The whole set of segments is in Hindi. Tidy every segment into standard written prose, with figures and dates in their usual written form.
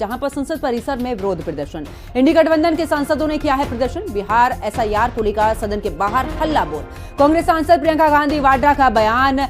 जहां पर संसद परिसर में विरोध प्रदर्शन। इंडी गठबंधन के सांसदों ने किया है प्रदर्शन। बिहार एसआईआर को लेकर सदन के बाहर हल्ला बोल। कांग्रेस सांसद प्रियंका गांधी वाड्रा का बयान,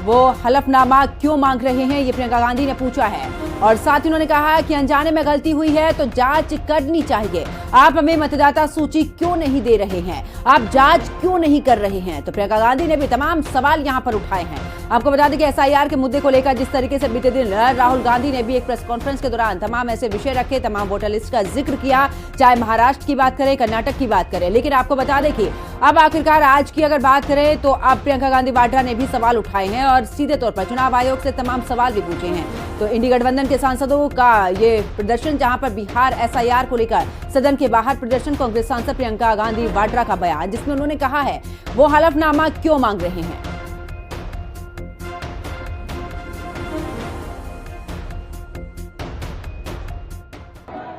वो हलफनामा क्यों मांग रहे हैं, ये प्रियंका गांधी ने पूछा है। और साथ ही उन्होंने कहा कि अनजाने में गलती हुई है तो जांच करनी चाहिए। आप हमें मतदाता सूची क्यों नहीं दे रहे हैं, आप जांच क्यों नहीं कर रहे हैं। तो प्रियंका गांधी ने भी तमाम सवाल यहां पर उठाए हैं। आपको बता दें कि एसआईआर के मुद्दे को लेकर जिस तरीके से बीते दिन राहुल गांधी ने भी एक प्रेस कॉन्फ्रेंस के दौरान तमाम ऐसे विषय रखे, तमाम वोटर लिस्ट का जिक्र किया, चाहे महाराष्ट्र की बात करें, कर्नाटक की बात करें। लेकिन आपको बता दें कि अब आखिरकार आज की अगर बात करें तो अब प्रियंका गांधी वाड्रा ने भी सवाल उठाए हैं और सीधे तौर पर चुनाव आयोग से तमाम सवाल भी पूछे हैं। तो इंडी गठबंधन के सांसदों का ये प्रदर्शन, जहां पर बिहार एसआईआर को लेकर सदन के बाहर प्रदर्शन। कांग्रेस सांसद प्रियंका गांधी वाड्रा का बयान, जिसमें उन्होंने कहा है वो हलफनामा क्यों मांग रहे हैं।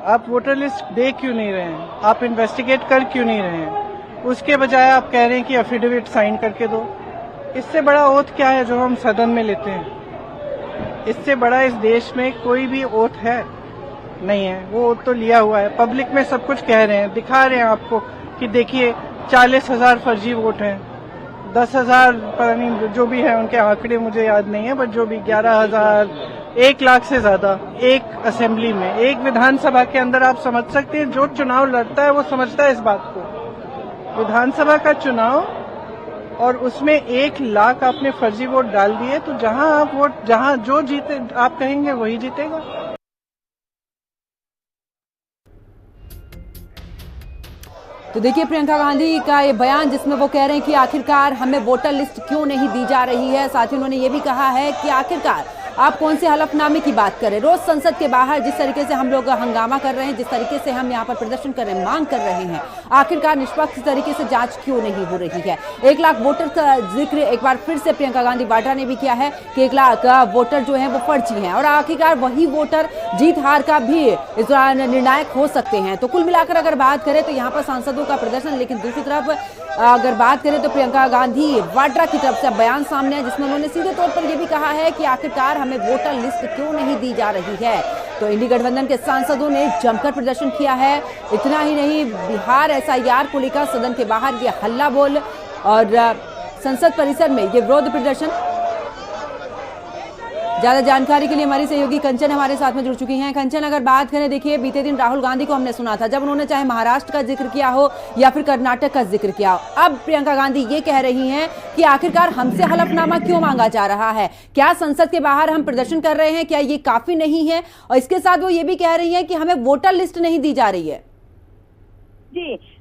आप वोटर लिस्ट दे क्यों नहीं रहे हैं, आप इन्वेस्टिगेट कर क्यों नहीं रहे हैं, उसके बजाय आप कह रहे हैं कि एफिडेविट साइन करके दो। इससे बड़ा ओथ क्या है जो हम सदन में लेते हैं? इससे बड़ा इस देश में कोई भी ओथ है नहीं है। वो ओथ तो लिया हुआ है, पब्लिक में सब कुछ कह रहे हैं, दिखा रहे हैं आपको कि देखिए 40,000 फर्जी वोट हैं, 10,000 पता नहीं जो भी है, उनके आंकड़े मुझे याद नहीं है, बट जो भी 11,000, 1 लाख से ज्यादा एक असेंबली में, एक विधानसभा के अंदर। आप समझ सकते हैं जो चुनाव लड़ता है वो समझता है इस बात को। विधानसभा का चुनाव और उसमें 1 लाख आपने फर्जी वोट डाल दिए, तो जहां जो जीते आप कहेंगे वही जीतेगा। तो देखिए प्रियंका गांधी का ये बयान, जिसमें वो कह रहे हैं कि आखिरकार हमें वोटर लिस्ट क्यों नहीं दी जा रही है। साथ ही उन्होंने ये भी कहा है कि आखिरकार आप कौन से हलफनामे की बात करें। रोज संसद के बाहर जिस तरीके से हम लोग हंगामा कर रहे हैं, जिस तरीके से हम यहाँ पर प्रदर्शन कर रहे हैं, मांग कर रहे हैं, आखिरकार निष्पक्ष तरीके से जांच क्यों नहीं हो रही है। 1 लाख वोटर का जिक्र एक बार फिर से प्रियंका गांधी वाड्रा ने भी किया है कि 1 लाख वोटर जो है वो फर्जी हैं और आखिरकार वही वोटर जीत हार का भी इस दौरान निर्णायक हो सकते हैं। तो कुल मिलाकर अगर बात करें तो यहाँ पर सांसदों का प्रदर्शन, लेकिन दूसरी तरफ अगर बात करें तो प्रियंका गांधी वाड्रा की तरफ से बयान सामने है, जिसमें उन्होंने सीधे तौर पर यह भी कहा है कि आखिरकार हमें वोटर लिस्ट क्यों नहीं दी जा रही है। तो इंडी गठबंधन के सांसदों ने जमकर प्रदर्शन किया है। इतना ही नहीं, बिहार एसआईआर को लेकर सदन के बाहर ये हल्ला बोल और संसद परिसर में ये विरोध प्रदर्शन। ज्यादा जानकारी के लिए हमारी सहयोगी कंचन हमारे साथ में जुड़ चुकी हैं। कंचन, अगर बात करें, देखिए बीते दिन राहुल गांधी को हमने सुना था जब उन्होंने चाहे महाराष्ट्र का जिक्र किया हो या फिर कर्नाटक का जिक्र किया हो। अब प्रियंका गांधी ये कह रही हैं कि आखिरकार हमसे हलफनामा क्यों मांगा जा रहा है। क्या संसद के बाहर हम प्रदर्शन कर रहे हैं, क्या ये काफी नहीं है? और इसके साथ वो ये भी कह रही है कि हमें वोटर लिस्ट नहीं दी जा रही है।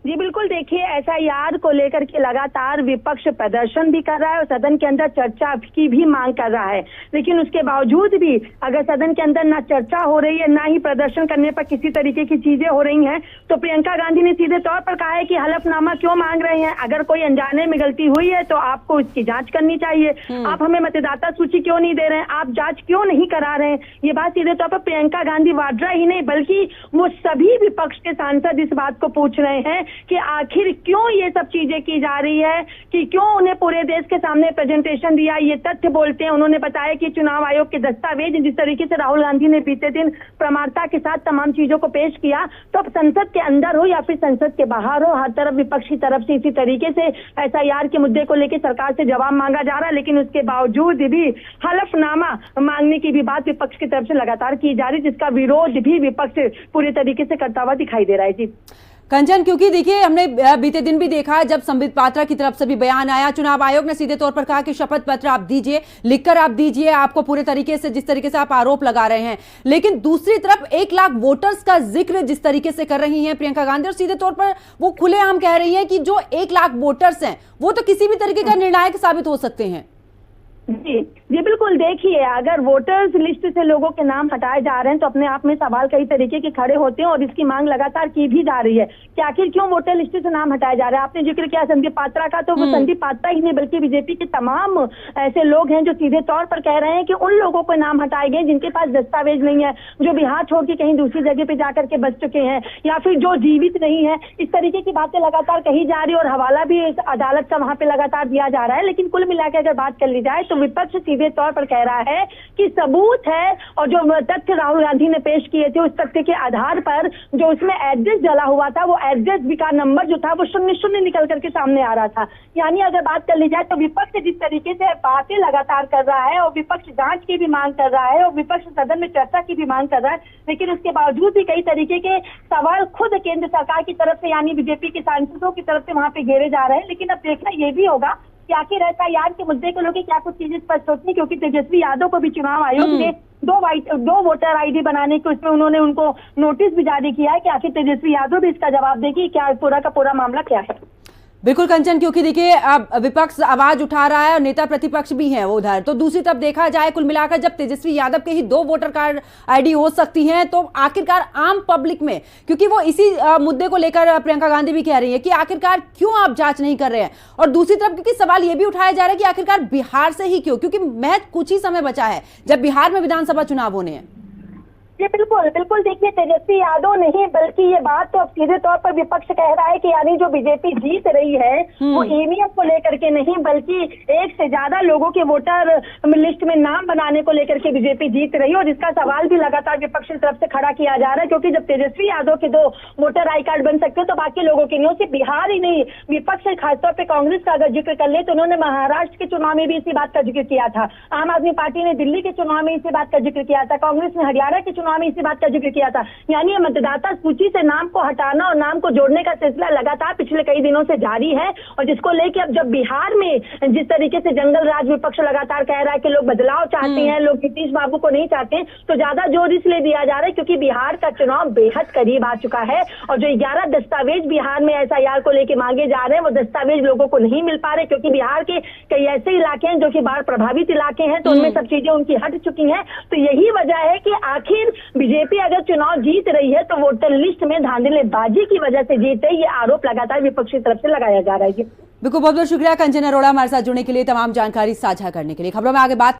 जी बिल्कुल, देखिए एसआईआर को लेकर के लगातार विपक्ष प्रदर्शन भी कर रहा है और सदन के अंदर चर्चा की भी मांग कर रहा है। लेकिन उसके बावजूद भी अगर सदन के अंदर ना चर्चा हो रही है, ना ही प्रदर्शन करने पर किसी तरीके की चीजें हो रही हैं, तो प्रियंका गांधी ने सीधे तौर पर कहा है कि हलफनामा क्यों मांग रहे हैं। अगर कोई अनजाने में गलती हुई है तो आपको इसकी जांच करनी चाहिए। आप हमें मतदाता सूची क्यों नहीं दे रहे हैं, आप जांच क्यों नहीं करा रहे हैं। ये बात सीधे तौर पर प्रियंका गांधी वाड्रा ही नहीं बल्कि वो सभी विपक्ष के सांसद इस बात को पूछ रहे हैं कि आखिर क्यों ये सब चीजें की जा रही है, कि क्यों उन्हें पूरे देश के सामने प्रेजेंटेशन दिया। ये तथ्य बोलते हैं, उन्होंने बताया कि चुनाव आयोग के दस्तावेज जिस तरीके से राहुल गांधी ने बीते दिन प्रमाणिकता के साथ तमाम चीजों को पेश किया, तो अब संसद के अंदर हो या फिर संसद के बाहर हो, हर तरफ विपक्ष की तरफ से इसी तरीके से एसआईआर के मुद्दे को लेकर सरकार से जवाब मांगा जा रहा है। लेकिन उसके बावजूद भी हलफनामा मांगने की भी बात विपक्ष की तरफ से लगातार की जा रही, जिसका विरोध भी विपक्ष पूरे तरीके से करता हुआ दिखाई दे रहा है। जी कंचन, क्योंकि देखिए हमने बीते दिन भी देखा जब संबित पात्रा की तरफ से भी बयान आया, चुनाव आयोग ने सीधे तौर पर कहा कि शपथ पत्र आप दीजिए, लिखकर आप दीजिए, आपको पूरे तरीके से जिस तरीके से आप आरोप लगा रहे हैं। लेकिन दूसरी तरफ 1 लाख वोटर्स का जिक्र जिस तरीके से कर रही हैं प्रियंका गांधी, और सीधे तौर पर वो खुलेआम कह रही हैं कि जो 1 लाख वोटर्स हैं वो तो किसी भी तरीके का निर्णायक साबित हो सकते हैं। जी बिल्कुल, देखिए अगर वोटर्स लिस्ट से लोगों के नाम हटाए जा रहे हैं तो अपने आप में सवाल कई तरीके के खड़े होते हैं और इसकी मांग लगातार की भी जा रही है कि आखिर क्यों वोटर लिस्ट से नाम हटाए जा रहे हैं। आपने जिक्र किया संदीप पात्रा का, तो वो संदीप पात्रा ही नहीं बल्कि बीजेपी के तमाम ऐसे लोग हैं जो सीधे तौर पर कह रहे हैं कि उन लोगों को नाम हटाए गए जिनके पास दस्तावेज नहीं है, जो बिहार छोड़ के कहीं दूसरी जगह पे जाकर के बस चुके हैं या फिर जो जीवित नहीं है। इस तरीके की बातें लगातार कही जा रही है और हवाला भी अदालत का वहां पे लगातार दिया जा रहा है। लेकिन कुल मिलाकर अगर बात कर ली जाए तो विपक्ष सीधे तौर पर कह रहा है कि सबूत है और जो तथ्य राहुल गांधी ने पेश किए थे उस तथ्य के आधार पर जो उसमें एड्रेस डला हुआ था वो एड्रेस का नंबर जो था वो 00 निकल करके सामने आ रहा था। यानी अगर बात कर ली जाए तो विपक्ष जिस तरीके से बातें लगातार कर रहा है और विपक्ष जांच की भी मांग कर रहा है और विपक्ष सदन में चर्चा की भी मांग कर रहा है, लेकिन उसके बावजूद भी कई तरीके के सवाल खुद केंद्र सरकार की तरफ से यानी बीजेपी के सांसदों की तरफ से वहां पे घेरे जा रहे हैं। लेकिन अब देखना ये भी होगा कि आखिर एसआईआर के मुद्दे को लेकर क्या कुछ चीजें स्पष्ट होती है, क्योंकि तेजस्वी यादव को भी चुनाव आयोग ने दो वोटर आईडी बनाने के उसमें उन्होंने उनको नोटिस भी जारी किया है कि आखिर तेजस्वी यादव भी इसका जवाब देगी क्या पूरा का पूरा मामला क्या है। बिल्कुल कंचन, क्योंकि देखिए अब विपक्ष आवाज उठा रहा है और नेता प्रतिपक्ष भी हैं वो उधर, तो दूसरी तरफ देखा जाए कुल मिलाकर जब तेजस्वी यादव के ही 2 वोटर कार्ड आईडी हो सकती हैं तो आखिरकार आम पब्लिक में, क्योंकि वो इसी मुद्दे को लेकर प्रियंका गांधी भी कह रही है कि आखिरकार क्यों आप जांच नहीं कर रहे हैं, और दूसरी तरफ क्योंकि सवाल ये भी उठाया जा रहा है कि आखिरकार बिहार से ही क्यों, क्योंकि महज कुछ ही समय बचा है जब बिहार में विधानसभा चुनाव होने हैं। जी बिल्कुल बिल्कुल, देखिए तेजस्वी यादव नहीं बल्कि ये बात तो अब सीधे तौर पर विपक्ष कह रहा है कि यानी जो बीजेपी जीत रही है वो ईवीएम को लेकर के नहीं बल्कि एक से ज्यादा लोगों के वोटर लिस्ट में नाम बनाने को लेकर के बीजेपी जीत रही है, और जिसका सवाल भी लगातार विपक्ष की तरफ से खड़ा किया जा रहा है। क्योंकि जब तेजस्वी यादव के 2 वोटर आई कार्ड बन सकते हैं तो बाकी लोगों के नहीं, सिर्फ बिहार ही नहीं, विपक्ष खासतौर पर कांग्रेस का अगर जिक्र कर ले तो उन्होंने महाराष्ट्र के चुनाव में भी इसी बात का जिक्र किया था, आम आदमी पार्टी ने दिल्ली के चुनाव में इसी बात का जिक्र किया था, कांग्रेस ने हरियाणा के चुनाव में इसी बात का जिक्र किया था। यानी ये मतदाता सूची से नाम को हटाना और नाम को जोड़ने का सिलसिला लगातार पिछले कई दिनों से जारी है, और जिसको लेके अब जब बिहार में जिस तरीके से जंगल राज विपक्ष लगातार कह रहा है कि लोग बदलाव चाहते हैं, लोग नीतीश बाबू को नहीं चाहते, तो ज्यादा जोर इसलिए दिया जा रहा है क्योंकि बिहार का चुनाव बेहद करीब आ चुका है और जो 11 दस्तावेज बिहार में एसआईआर को लेके मांगे जा रहे हैं वो दस्तावेज लोगों को नहीं मिल पा रहे, क्योंकि बिहार के कई ऐसे इलाके हैं जो कि बाढ़ प्रभावित इलाके हैं, तो उनमें सब चीजें उनकी हट चुकी हैं। तो यही वजह है कि आखिर बीजेपी अगर चुनाव जीत रही है तो वोटर लिस्ट में धांधलीबाजी की वजह से जीत है, ये आरोप लगातार विपक्ष की तरफ से लगाया जा रहा है। जी बिल्कुल, बहुत बहुत शुक्रिया कंचन अरोड़ा हमारे साथ जुड़ने के लिए, तमाम जानकारी साझा करने के लिए। खबरों में आगे बात